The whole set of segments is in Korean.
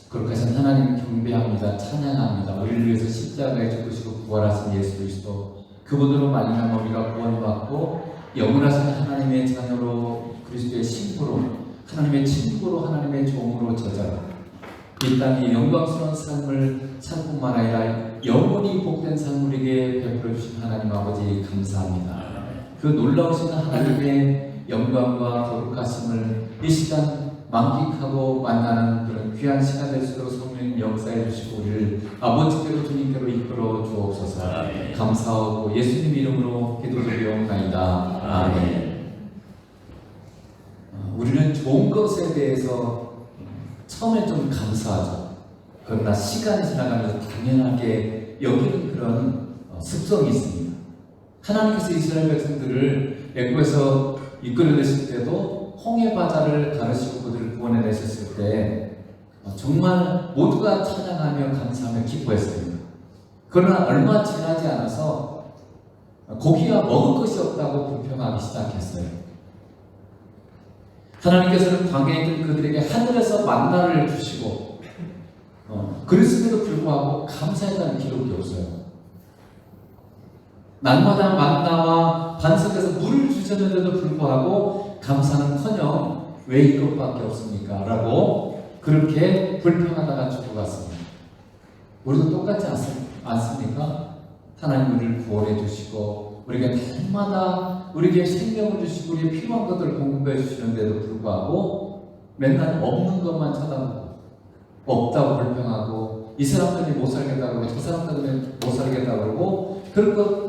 그렇게 해서 하나님 경배합니다. 찬양합니다. 우리를 위해서 십자가에 죽으시고 부활하신 예수 그리스도, 그분으로 말미암아 우리가 구원받고 영원하신 하나님의 자녀로, 그리스도의 신부로, 하나님의 친구로, 하나님의 종으로 저자로 이 땅에 영광스러운 삶을 살 뿐만 아니라 영원히 복된 삶을 우리에게 베풀어 주신 하나님 아버지 감사합니다. 그 놀라우신 하나님의 영광과 거룩하심을 이 시간 만끽하고 만나는 그런 귀한 시간 될 수 있도록 성령 역사해 주시고 우리를 아버지께로 주님께로 이끌어 주옵소서. 감사하고 예수님 이름으로 기도드리옵나이다. 아멘. 우리는 좋은 것에 대해서 처음에 좀 감사하죠. 그러나 시간이 지나가면서 당연하게 여기는 그런 습성이 있습니다. 하나님께서 이스라엘 백성들을 애굽에서 이끌어내실 때도 홍해 바다를 가르시고 그들을 구원해내셨을 때 정말 모두가 찬양하며 감사하며 기뻐했습니다. 그러나 얼마 지나지 않아서 고기가 먹을 것이 없다고 불평하기 시작했어요. 하나님께서는 광야에 있던 그들에게 하늘에서 만나를 주시고 그랬음에도 불구하고 감사했다는 기록이 없어요. 날마다 만나와 반석에서 물을 주셨는데도 불구하고 감사는커녕 왜 이것밖에 없습니까? 라고 그렇게 불평하다가 죽어갔습니다. 우리도 똑같지 않습니까? 하나님 우리를 구원해 주시고 우리가 날마다 우리에게 생명을 주시고 우리의 필요한 것들을 공급해 주시는데도 불구하고 맨날 없는 것만 쳐다보고 없다고 불평하고 이 사람 때문에 못 살겠다고 그러고 저 사람 때문에 못 살겠다고 그러고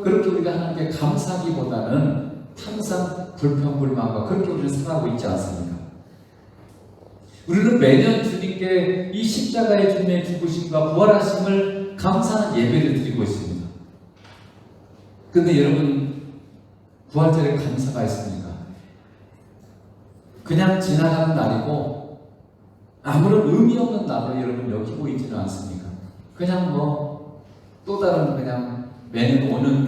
그렇게 우리가 하나님께 감사하기보다는 항상 불평불만과 그렇게 우리는 살아가고 있지 않습니까? 우리는 매년 주님께 이 십자가의 주님의 죽으심과 부활하심을 감사하는 예배를 드리고 있습니다. 근데 여러분, 부활절에 감사가 있습니까? 그냥 지나가는 날이고 아무런 의미 없는 날을 여러분 여기고 있지는 않습니까? 그냥 또 다른 그냥 매년 오는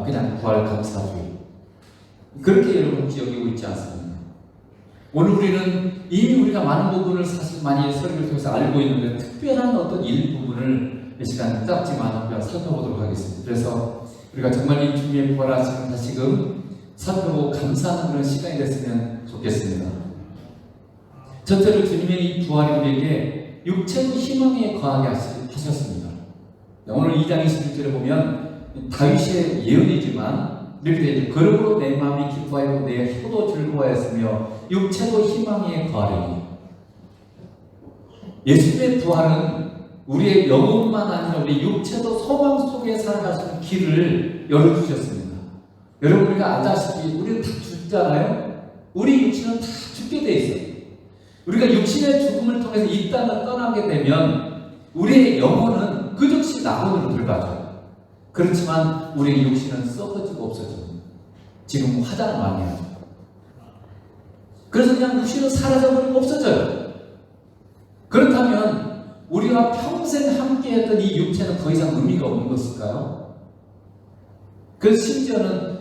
그냥 부활 감사주의, 그렇게 여러분 여기고 있지 않습니까? 오늘 우리는 이미 우리가 많은 부분을 사실 많이 설교를 통해서 알고 있는데 특별한 어떤 일부분을 이 시간 짧지만 한번 살펴보도록 하겠습니다. 그래서 우리가 정말 이 주님의 부활하심을 다시금 살펴보고 감사하는 그런 시간이 됐으면 좋겠습니다. 첫째로 주님의 이 부활이 우리에게 육체의 희망에 거하게 하셨습니다. 오늘 2장 21절에 보면 다윗의 예언이지만 이렇게 되죠. 그러므로 내 마음이 기뻐하고 내 혀도 즐거워했으며 육체도 희망에 거하리니. 예수님의 부활은 우리의 영혼만 아니라 우리 육체도 소망 속에 살아갈 수 있는 길을 열어주셨습니다. 여러분, 우리가 알다시피 우리는 다 죽잖아요. 우리 육신은 다 죽게 돼 있어요. 우리가 육신의 죽음을 통해서 이 땅을 떠나게 되면 우리의 영혼은 그 즉시 낙원으로 들어가죠. 그렇지만 우리의 육신은 썩어지고 없어집니다. 지금 화장을 많이 하죠. 그래서 그냥 육신은 사라져버리고 없어져요. 그렇다면 우리가 평생 함께했던 이 육체는 더 이상 의미가 없는 것일까요? 그래서 심지어는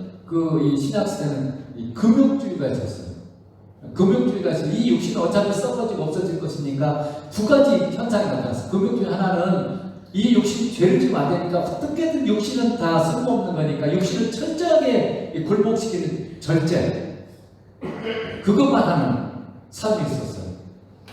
이 신약시대는 이 금욕주의가 있었어요. 금욕주의가 있어서 이 육신은 어차피 썩어지고 없어질 것이니까 두 가지 현상이 나타났어요. 금욕주의 하나는 이 육신이 죄를 지면 안 되니까 어떻게든 육신은 다 쓸모없는 거니까 육신을 철저하게 굴복시키는 절제, 그것만 하는 삶이 있었어요.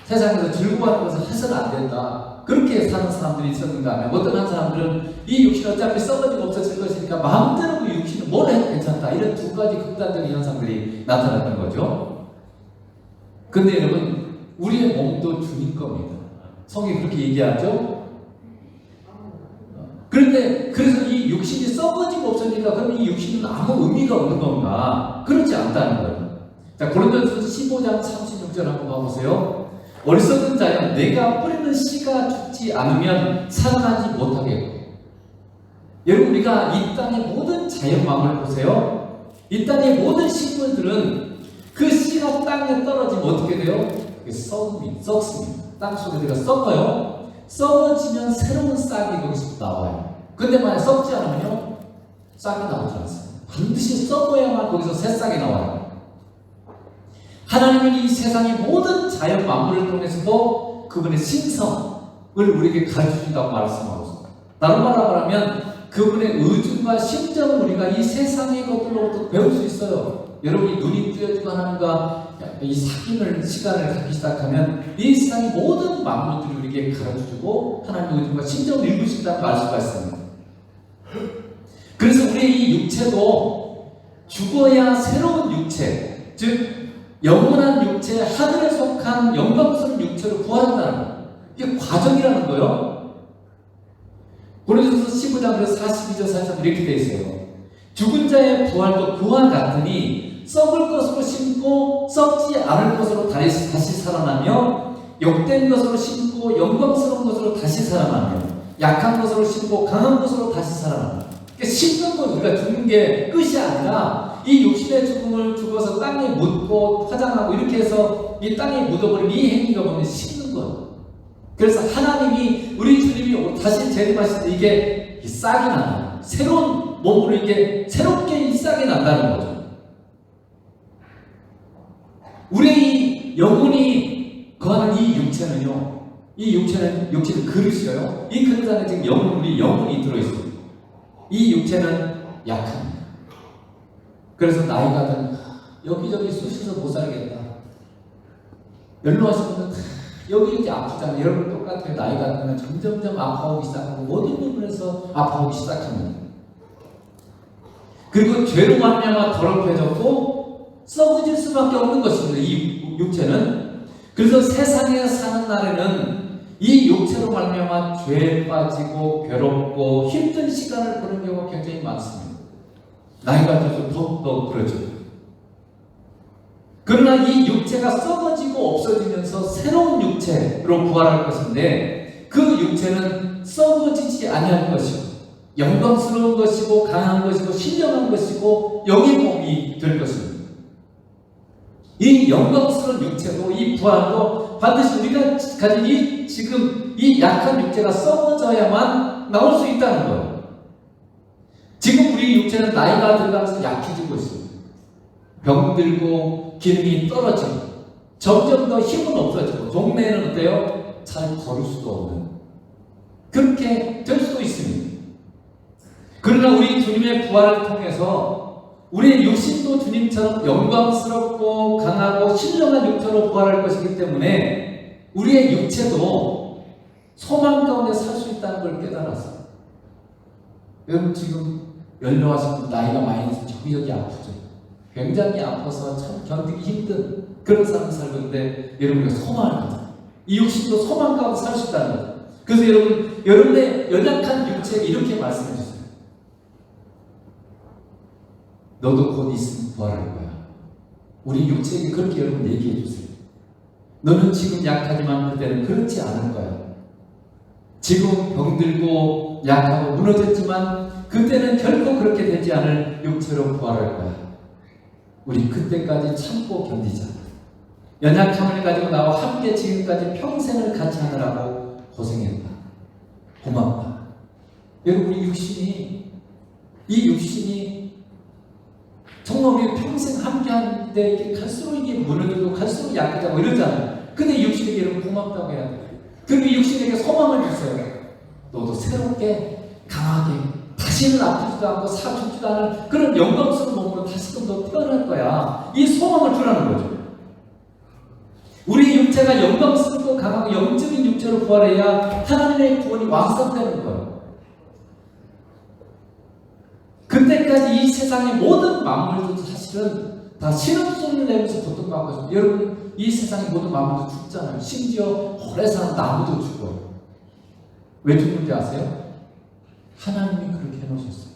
세상에서 즐거워하는 것을 해서는 안 된다, 그렇게 사는 사람들이 있었는가 하면 어떤 한 사람들은 이 육신은 어차피 썩어지고 없어질 것이니까 마음대로 그 육신은 뭘 해도 괜찮다, 이런 두 가지 극단적인 현상들이 나타났던 거죠. 근데 여러분, 우리의 몸도 주님 겁니다. 성경이 그렇게 얘기하죠. 그런데 그래서 이 육신이 썩어지고 없으니까 그럼 이 육신은 아무 의미가 없는 건가? 그렇지 않다는 거예요. 자, 고린도전서 15장 36절 한번 봐보세요. 어리석은 자여, 내가 뿌리는 씨가 죽지 않으면 살아나지 못하겠고. 여러분, 우리가 이 땅의 모든 자연망을 보세요. 이 땅의 모든 식물들은 그 씨가 땅에 떨어지면 어떻게 돼요? 썩습니다. 땅 속에 들어가 썩어요. 썩어지면 새로운 싹이 거기서 나와요. 근데 만약 썩지 않으면요, 싹이 나오지 않습니다. 반드시 썩어야만 거기서 새 싹이 나와요. 하나님은 이 세상의 모든 자연 만물을 통해서도 그분의 신성을 우리에게 가르쳐준다고 말씀하고 있습니다. 다른 말로 말하면 그분의 의중과 심정을 우리가 이 세상의 것들로부터 배울 수 있어요. 여러분이 눈이 뜨여지고 하나님과 이 사귐을 시간을 갖기 시작하면 이 세상의 모든 만물들이 우리에게 가르쳐주고 하나님의 의중과 심정을 읽을 수 있다는 말씀가 있습니다. 그래서 우리의 이 육체도 죽어야 새로운 육체, 즉 영원한 육체, 하늘에 속한 영광스러운 육체로 부활한다는 거예요. 이게 과정이라는 거예요. 고린도서 15장 42절 43절 이렇게 되어 있어요. 죽은 자의 부활도 그와 같으니 썩을 것으로 심고 썩지 않을 것으로 다시 살아나며 욕된 것으로 심고 영광스러운 것으로 다시 살아나며 약한 것으로 심고 강한 것으로 다시 살아나며 그러니까 심는 건 우리가 죽는 게 끝이 아니라 이 육신의 죽음을 죽어서 땅에 묻고 화장하고 이렇게 해서 이 땅에 묻어버린 이 행위가 보면 심는 거예요. 그래서 하나님이 우리 주님이 다시 재림하실 때 이게 싹이 나요. 새로운 몸으로 이게 새롭게 이 싹이 난다는 거죠. 우리의 이 영혼이 거하는 이 육체는요, 이 육체는 그릇이에요. 이 그릇 안에 지금 우리 영혼이 들어있어요. 이 육체는 약합니다. 그래서 나이가 든 여기저기 쑤셔서 못 살겠다. 연로하신 분은 여기 아프잖아요. 여러분 똑같아요. 나이가 들면 점점점 아파오기 시작하고 모든 부분에서 아파오기 시작합니다. 그리고 죄로 말미암아 더럽혀졌고 썩어질 수밖에 없는 것입니다. 이 육체는. 그래서 세상에 사는 날에는 이 육체로 말미암아 죄에 빠지고 괴롭고 힘든 시간을 보는 경우가 굉장히 많습니다. 나이가 들수록 더욱더 그러죠. 그러나 이 육체가 썩어지고 없어지면서 새로운 육체로 부활할 것인데 그 육체는 썩어지지 아니할 것이고 영광스러운 것이고 강한 것이고 신령한 것이고 영의 몸이 될 것입니다. 이 영광스러운 육체도 이 부활도 반드시 우리가 가진 지금 이 약한 육체가 썩어져야만 나올 수 있다는 거예요. 지금 우리 육체는 나이가 들어가면서 약해지고 있습니다. 병들고 기능이 떨어지고 점점 더 힘은 없어지고 동네에는 어때요? 잘 걸을 수도 없는 그렇게 될 수도 있습니다. 그러나 우리 주님의 부활을 통해서 우리의 육신도 주님처럼 영광스럽고 강하고 신령한 육체로 부활할 것이기 때문에 우리의 육체도 소망 가운데 살 수 있다는 걸 깨달았어요. 여러분 지금 연로하신 분 나이가 많이 들어서 여기저기 아프죠. 굉장히 아파서 참 견디기 힘든 그런 삶을 살고 있는데 여러분이 소망을 가져요. 이 육신도 소망 가운데 살 수 있다는 거죠. 그래서 여러분의 연약한 육체에 이렇게 말씀해 주세요. 너도 곧 있으면 부활할 거야. 우리 육체에게 그렇게 여러분 얘기해 주세요. 너는 지금 약하지만 그때는 그렇지 않을 거야. 지금 병들고 약하고 무너졌지만 그때는 결코 그렇게 되지 않을 육체로 부활할 거야. 우리 그때까지 참고 견디자. 연약함을 가지고 나와 함께 지금까지 평생을 같이 하느라고 고생했다. 고맙다. 여러분 이 육신이 정말 우리 평생 함께 하는데 이게 갈수록 이게 무너지고 갈수록 약해지고 이러잖아요. 근데 육신에게 여러분 고맙다고 해야 돼요. 그리고 이 육신에게 소망을 주세요. 너도 새롭게 강하게 다시는 아프지도 않고 사주지도 않은 그런 영광스러운 몸으로 다시금 더 태어날 거야. 이 소망을 주라는 거죠. 우리 육체가 영광스럽고 강하고 영적인 육체로 부활해야 하나님의 구원이 완성되는 거예요. 그때까지 이 세상의 모든 만물도 사실은 다 신음소리를 내면서 고통받고 있습니다. 여러분 이 세상의 모든 만물도 죽잖아요. 심지어 오래 사는 나무도 죽어요. 왜 죽는지 아세요? 하나님이 그렇게 해놓으셨어요.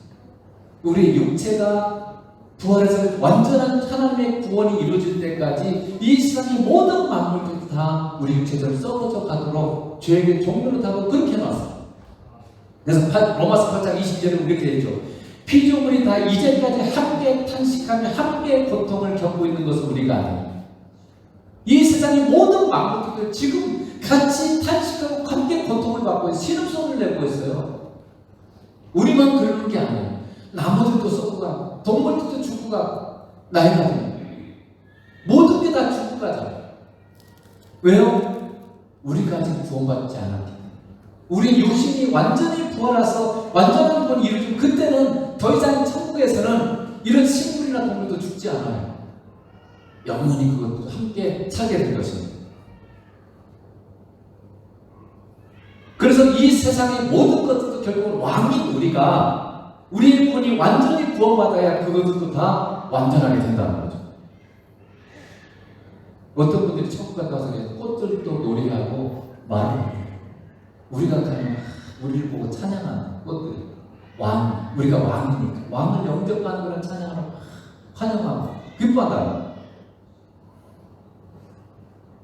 우리 육체가 부활해서 완전한 하나님의 구원이 이루어질 때까지 이 세상의 모든 만물들이 다 우리 육체대로 썩어져 가도록 죄의 종류로 다고 그렇게 해놨어요. 그래서 로마서 8장 20절에 이렇게 되죠. 피조물이 다 이제까지 함께 탄식하며 함께 고통을 겪고 있는 것은 우리가 아닙니다. 이 세상의 모든 만물들 지금 같이 탄식하고 함께 고통을 받고 있어요. 신음소리를 내고 있어요. 우리만 그러는 게 아니에요. 나무들도 썩고 가고 동물들도 죽고 가고 나이가 들고 모든 게 다 죽고 가죠. 왜요? 우리가 아직 구원받지 않았기 때문에 우리 육신이 완전히 부활해서 완전한 구원을 이루어지면 그때는 더 이상 천국에서는 이런 식물이나 동물도 죽지 않아요. 영원히 그것도 함께 살게 될 것입니다. 그래서 이 세상의 모든 것들도 결국은 왕인 우리가 우리의 구원이 완전히 구원받아야 그것들도 다 완전하게 된다는 거죠. 어떤 분들이 천국 갔다 와서 꽃들도 놀이하고 말을 우리가 그냥 우리를 보고 찬양하는 꽃들 왕 우리가 왕이니까 왕을 영접하는 그런 찬양하고 환영하고 기뻐한다.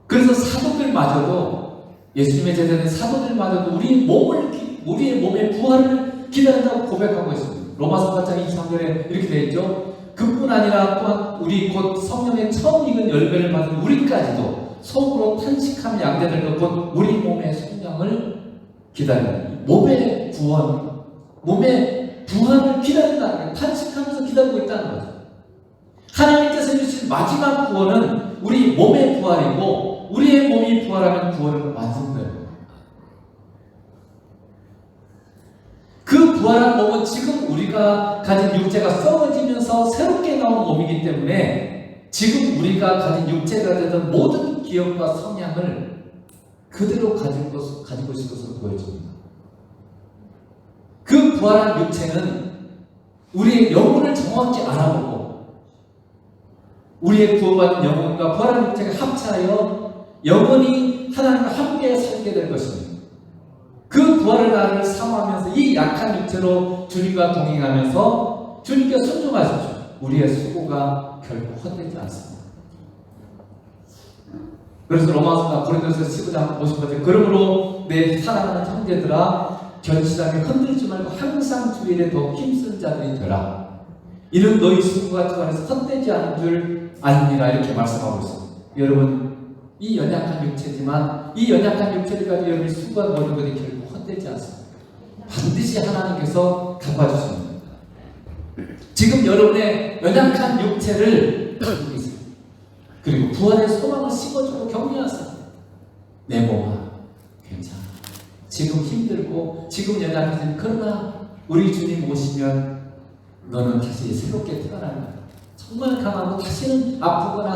그래서 사도들마저도 예수님의 제자된 사도들마저도 우리의 몸의 부활을 기다린다고 고백하고 있습니다. 로마서 8장 23절에 이렇게 되어 있죠. 그뿐 아니라 또한 우리 곧 성령의 처음 익은 열매를 받은 우리까지도 속으로 탄식하며 양대될 것 곧 우리 몸의 성령을 기다린다. 몸의 부활을 기다린다는 거예요. 탄식하면서 기다리고 있다는 거죠. 하나님께서 주신 마지막 구원은 우리 몸의 부활이고 우리의 몸이 부활하면 구원은 완성돼요. 그 부활한 몸은 지금 우리가 가진 육체가 썩어지면서 새롭게 나온 몸이기 때문에 지금 우리가 가진 육체가 되던 모든 기억과 성향을 그대로 가지고 있을 것으로 보여집니다. 그 부활한 육체는 우리의 영혼을 정확히 알아보고 우리의 구원받은 영혼과 부활한 육체가 합체하여 영원히 하나님과 함께 살게 될 것입니다. 그 부활의 날을 사모하면서 이 약한 육체로 주님과 동행하면서 주님께 순종하십시오. 우리의 수고가 결코 헛되지 않습니다. 그래서 로마서 고린도서 15장 50절 그러므로 내 사랑하는 형제들아 결실하게 흔들지 말고 항상 주 일에 더 힘쓴 자들이 되라. 이는 너희 수고가 주 안에서 헛되지 않은 줄 아닙니다. 이렇게 말씀하고 있습니다. 여러분 이 연약한 육체지만 이 연약한 육체를 가지고 여러분이 수고한 모든 것이 결국 헛되지 않습니다. 반드시 하나님께서 갚아주십니다. 지금 여러분의 연약한 육체를 가지고 있습니다. 그리고 부활의 소망을 심어주고 격려하세요. 내 몸아 괜찮아. 지금 힘들고 지금 연약하지만 그러나 우리 주님 오시면 너는 다시 새롭게 태어날 거야. 정말 강하고 다시는 아프거나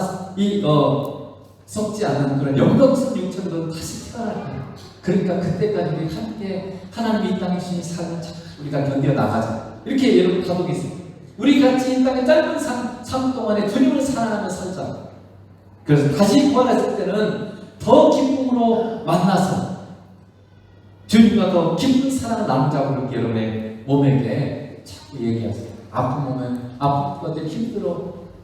썩지 않는 그런 영광스러운 육체로 다시 태어날 거야. 그러니까 그때까지 우리 함께 하나님이 이 땅에 주신 삶을 우리가 견뎌 나가자. 이렇게 여러분 가독이 있습니다. 우리 같이 이 땅의 짧은 삶 동안에 주님을 사랑하며 살자. 그래서 다시 부활했을 때는 더 기쁨으로 만나서 주님과 더 깊은 사랑을 나누자고 그렇게 여러분의 몸에게 자꾸 얘기하세요. 아픈 몸에 아픈 것들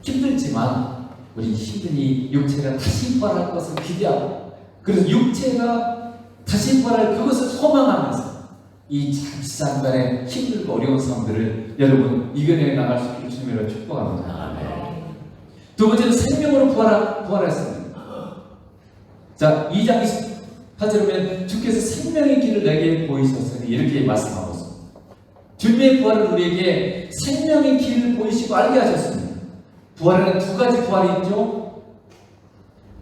힘들지만 우리 힘든 이 육체가 다시 부활할 것을 기대하고 그래서 육체가 다시 부활할 그것을 소망하면서 이 잠시간의 힘들고 어려운 상황들을 여러분 이겨내 나갈 수 있는 주님으로 축복합니다. 두 번째는 생명으로 부활했습니다. 자, 2장 28절에 보면 주께서 생명의 길을 내게 보이셨으니 이렇게 말씀하고 있습니다. 주님의 부활은 우리에게 생명의 길을 보이시고 알게 하셨습니다. 부활에는 두 가지 부활이 있죠.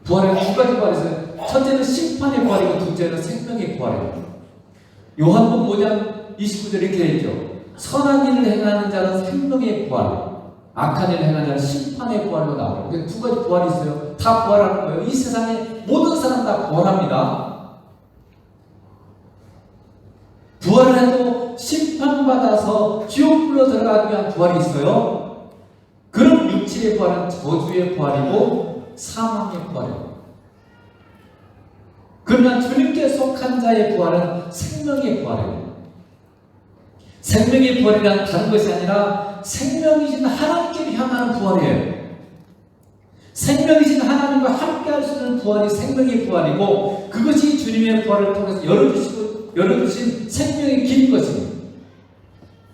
부활에는 두 가지 부활이 있어요. 첫째는 심판의 부활이고 둘째는 생명의 부활입니다. 요한복음 5장 29절에 이렇게 되어 있죠. 선한 일을 행하는 자는 생명의 부활, 악한 일을 행하는 자는 심판의 부활로 나와요. 그러니까 두 가지 부활이 있어요. 다 부활하는 거예요. 이 세상에 모든 사람 다 부활합니다. 부활을 해도 심판받아서 지옥불로 들어가기 위한 부활이 있어요. 그럼 육체의 부활은 저주의 부활이고 사망의 부활이에요. 그러나 주님께 속한 자의 부활은 생명의 부활이에요. 생명의 부활이란 다른 것이 아니라 생명이신 하나님께 향하는 부활이에요. 생명이신 하나님과 함께 할 수 있는 부활이 생명의 부활이고 그것이 주님의 부활을 통해서 열어주신 생명의 길인 것입니다.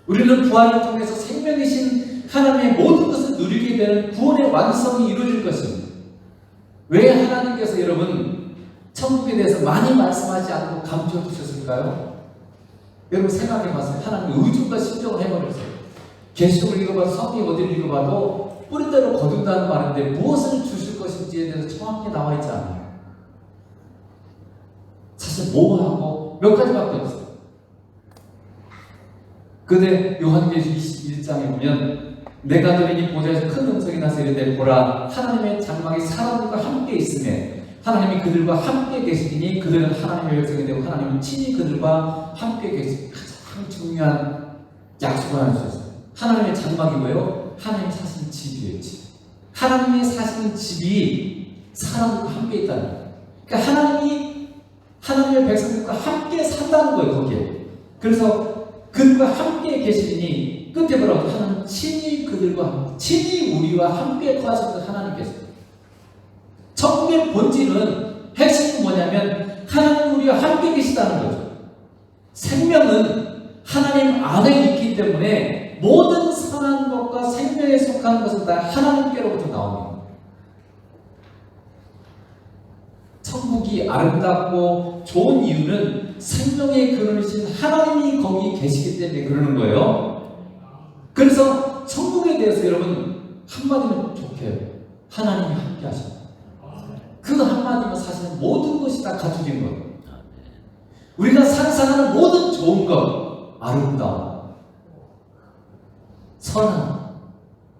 우리는 부활을 통해서 생명이신 하나님의 모든 것을 누리게 되는 구원의 완성이 이루어질 것입니다. 왜 하나님께서 여러분 천국에 대해서 많이 말씀하지 않고 감춰 주셨을까요? 여러분 생각해 봤어요. 하나님 의중과 신정을 해버렸어요. 계시록을 읽어봐도 성경 어디를 읽어봐도 뿌리대로 거둔다는 말인데 무엇을 주실 것인지에 대해서 정확히 나와 있지 않아요. 사실 뭐하고 몇 가지밖에 없어요. 근데 요한계시록 21장에 보면 내가 들으니 보좌에서 큰 음성이 나서 이르되 보라 하나님의 장막이 사람들과 함께 있으며 하나님이 그들과 함께 계시니 그들은 하나님의 백성이 되고 하나님은 친히 그들과 함께 계시니 가장 중요한 약속을 하는 수 있어요. 하나님의 장막이 뭐예요? 하나님 사시는 집이에요. 집. 하나님이 사시는 집이 사람들과 함께 있다는 거예요. 그러니까 하나님이 하나님의 백성들과 함께 산다는 거예요. 거기에. 그래서 그들과 함께 계시니 끝에 뭐라고 하나님 친히 그들과 친히 우리와 함께 거하셨던 하나님께서 천국의 본질은 핵심은 뭐냐면 하나님 우리와 함께 계시다는 거죠. 생명은 하나님 안에 있기 때문에 모든 선한 것과 생명에 속한 것은 다 하나님께로부터 나옵니다. 천국이 아름답고 좋은 이유는 생명의 근원이신 하나님이 거기 계시기 때문에 그러는 거예요. 그래서 천국에 대해서 여러분 한마디면 좋게 해요. 하나님이 함께 하신다. 그 한마디면 사실은 모든 것이 다 갖춰진 거예요. 우리가 상상하는 모든 좋은 것, 아름다움, 선한,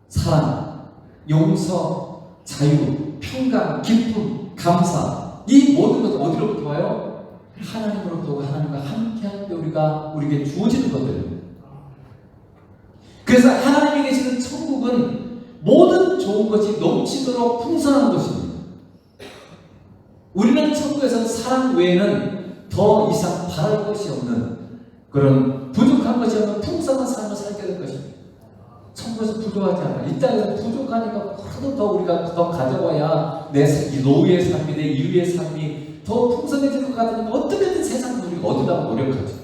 사랑, 용서, 자유, 평강, 기쁨, 감사 이 모든 것은 어디로부터 와요? 하나님으로부터 하나님과 함께할 때 우리에게 주어지는 것들입니다. 그래서 하나님이 계시는 천국은 모든 좋은 것이 넘치도록 풍성한 것입니다. 우리는 천국에서는 사랑 외에는 더 이상 바랄 것이 없는 그런 부족한 것이 없는 풍성한 삶을 살게 될 것입니다. 천국에서 부족하지 않아요. 이 땅에서 부족하니까 하도 더 우리가 더 가져와야 내 노후의 삶이 내 이후의 삶이 더 풍성해질 것 같으니까 어떻게든 세상을 우리가 얻으려고 노력하죠.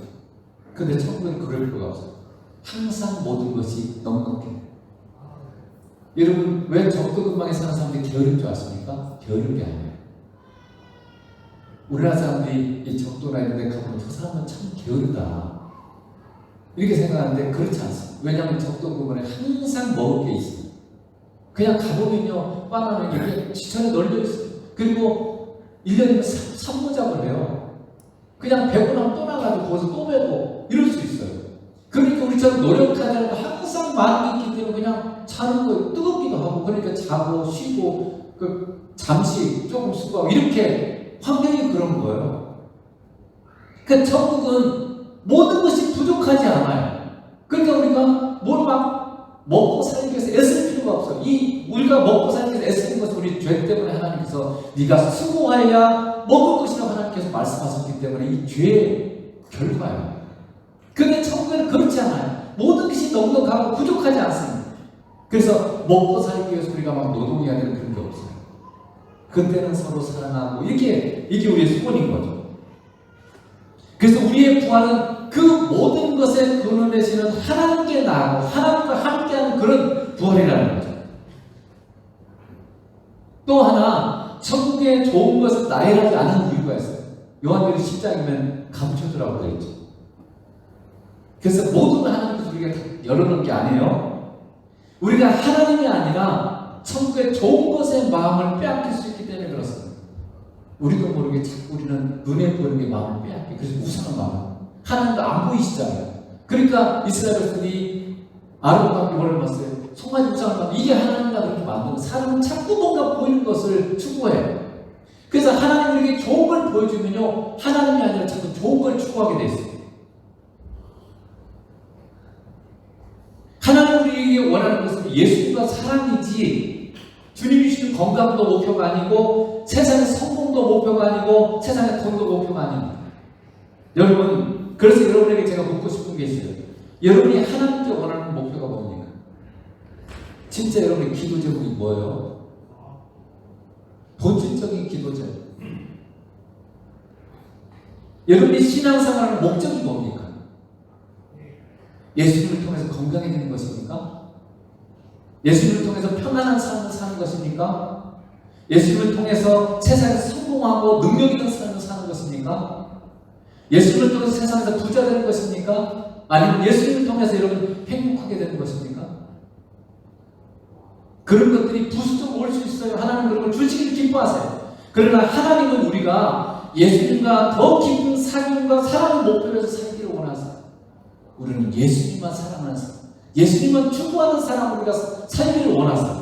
근데 천국은 그럴 필요가 없어요. 항상 모든 것이 넉넉해. 여러분 왜 적도근방에 사는 사람들이 게으른 줄 아십니까? 게으른 게 아니에요. 우리나라 사람들이 이 적도나 이런 데 가보면 저 사람은 참 게으르다 이렇게 생각하는데 그렇지 않습니다. 왜냐하면 적도 부분에 항상 먹을 게 있어요. 그냥 가보면요 바나나 이게 지천에 널려 있어요. 그리고 1년이면 산모작을 해요. 그냥 배고나면 또 나가지고 거기서 또 배고 이럴 수 있어요. 그러니까 우리처럼 노력하지 않고 항상 많은 게 있기 때문에 그냥 자는 거 뜨겁기도 하고 그러니까 자고 쉬고 잠시 조금 수고하고 이렇게 환경이 그런 거예요. 그러니까 천국은 모든 것이 부족하지 않아요. 그러니까 우리가 뭘 막 먹고 살기 위해서 애쓸 필요가 없어요. 우리가 먹고 살기 위해서 애쓰는 것은 우리 죄 때문에 하나님께서 네가 수고하여야 먹을 것이라고 하나님께서 말씀하셨기 때문에 이 죄의 결과예요. 그런데 천국에는 그렇지 않아요. 모든 것이 넉넉하고 부족하지 않습니다. 그래서 먹고 살기 위해서 우리가 막 노동해야 되는 그런 게 없어요. 그때는 서로 사랑하고 이게 우리의 소원인 거죠. 그래서 우리의 부활은 그 모든 것에 근원 되시는 하나님께 나아가고 하나님과 함께하는 그런 부활이라는 거죠. 또 하나 천국의 좋은 것을 나열하지 않은 이유가 있어요. 요한계시록 10장이면 감춰주라고 되어 있죠. 그래서 모든 걸 하나님께서 우리가 다 열어놓은 게 아니에요. 우리가 하나님이 아니라 천국의 좋은 것의 마음을 빼앗길 수 있기 때문에 그렇습니다. 우리도 모르게 자꾸 우리는 눈에 보이는 게 마음을 빼앗겨. 그래서 우상한 마음. 하나님도 안 보이시잖아요. 그러니까 이스라엘 백성이 아론과 뭐를 봤어요? 송아지 우상을 봤는데 이게 하나님이다 그렇게 만드는 사람은 자꾸 뭔가 보이는 것을 추구해요. 그래서 하나님 우리에게 좋은 걸 보여주면요 하나님이 아니라 자꾸 좋은 걸 추구하게 돼 있어요. 하나님 우리에게 원하는 것은 예수님과 사랑이지 주님이 주시는 건강도 목표가 아니고 세상의 성공도 목표가 아니고 세상의 돈도 목표가 아닙니다. 여러분 그래서 여러분에게 제가 묻고 싶은 게 있어요. 여러분이 하나님께 원하는 목표가 뭡니까? 진짜 여러분의 기도 제목이 뭐예요? 본질적인 기도 제목. 여러분이 신앙생활하는 목적이 뭡니까? 예수님을 통해서 건강해지는 것입니까? 예수님을 통해서 평안한 삶을 사는 것입니까? 예수님을 통해서 세상에서 성공하고 능력 있는 삶을 사는 것입니까? 예수님을 통해서 세상에서 부자 되는 것입니까? 아니면 예수님을 통해서 여러분 행복하게 되는 것입니까? 그런 것들이 부수적으로 올 수 있어요. 하나님 그런 걸 주시기를 기뻐하세요. 그러나 하나님은 우리가 예수님과 더 깊은 사귐과 사랑을 목표로 해서 살기를 원하사 우리는 예수님만 사랑하는 사람, 예수님만 추구하는 사람 우리가 살기를 원하사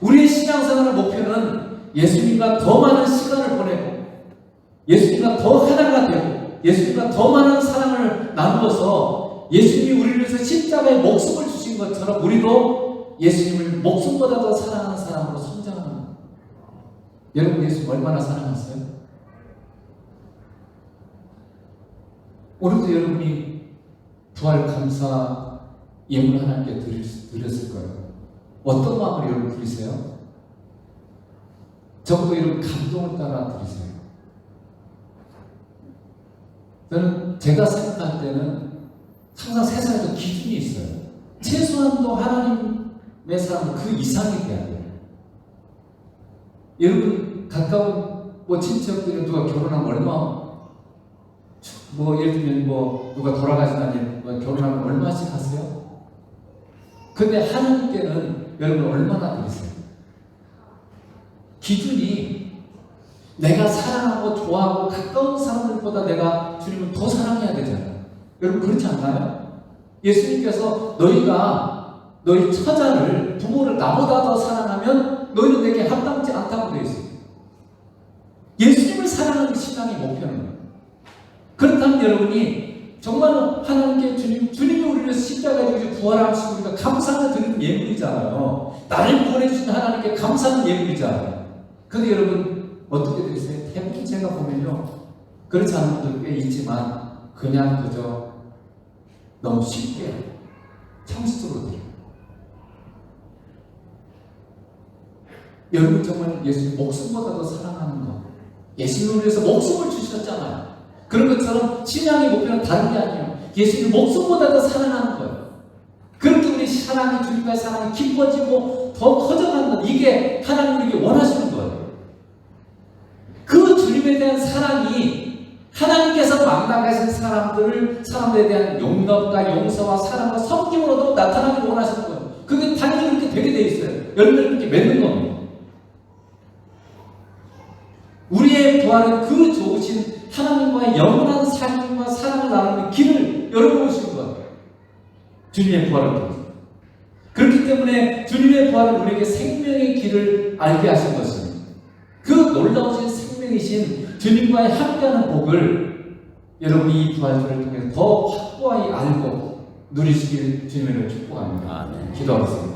우리의 신앙생활의 목표는 예수님과 더 많은 시간을 보내고 예수님과 더 하나가 되고 예수님과 더 많은 사랑을 나누어서 예수님이 우리를 위해서 십자가에 목숨을 주신 것처럼 우리도 예수님을 목숨보다 더 사랑하는 사람으로 성장하는 거예요. 여러분 예수님 얼마나 사랑하세요? 오늘도 여러분이 부활 감사 예물 하나님께 드렸을 거예요. 어떤 마음으로 여러분 드리세요? 적어도 여러분 감동을 따라 드리세요. 저는 제가 생각할 때는 항상 세상에도 기준이 있어요. 최소한도 하나님의 사람은 그 이상이 돼야 돼요. 여러분 가까운 친척들이 누가 결혼하면 얼마 예를 들면 누가 돌아가시다니 결혼하면 얼마씩 하세요? 근데 하나님께는 여러분 얼마나 드리세요? 기준이 내가 사랑하고 좋아하고 가까운 사람들보다 내가 주님을 더 사랑해야 되잖아요. 여러분 그렇지 않나요? 예수님께서 너희가 너희 처자를 부모를 나보다 더 사랑하면 너희는 내게 합당치 않다고 되어 있어요. 예수님을 사랑하는 신앙의 목표는 거예요. 그렇다면 여러분이 정말 하나님께 주님이 우리를 위해서 십자가에 죽으시고 부활하시고 우리가 감사를 드리는 예물이잖아요. 나를 구원해주신 하나님께 감사하는 예물이잖아요. 근데 여러분 어떻게 드리세요? 대부분 제가 보면요 그렇지 않은 분들 꽤 있지만 그냥 그저 너무 쉽게 형식적으로 드려요. 여러분 정말 예수님 목숨보다 더 사랑하는 것, 예수님을 위해서 목숨을 주셨잖아요. 그런 것처럼 신앙의 목표는 다른 게 아니에요. 예수님 목숨보다 더 사랑하는 거예요. 그렇게 우리 사랑이 주님과의 사랑이 깊어지고 더 커져가는 것, 이게 하나님이 원하시는 거예요. 그 주님에 대한 사랑이 하나님께서 만나가신 사람들에 대한 용납과 용서와 사랑과 섬김으로도 나타나기를 원하시는 거예요. 그게 당연히 그렇게 되게 돼 있어요. 여러분들 그렇게 맺는 겁니다. 우리의 부활은 그 좋으신 하나님과의 영원한 사귐과 사랑을 나누는 길을 열어보시는 거예요. 주님의 부활을 통해서. 그렇기 때문에 주님의 부활은 우리에게 생명의 길을 알게 하신 것입니다. 그 놀라우신 생명이신 주님과의 함께하는 복을 여러분이 이 부활절을 통해서 더 확고히 알고 누리시길 주님을 축복합니다. 기도하겠습니다.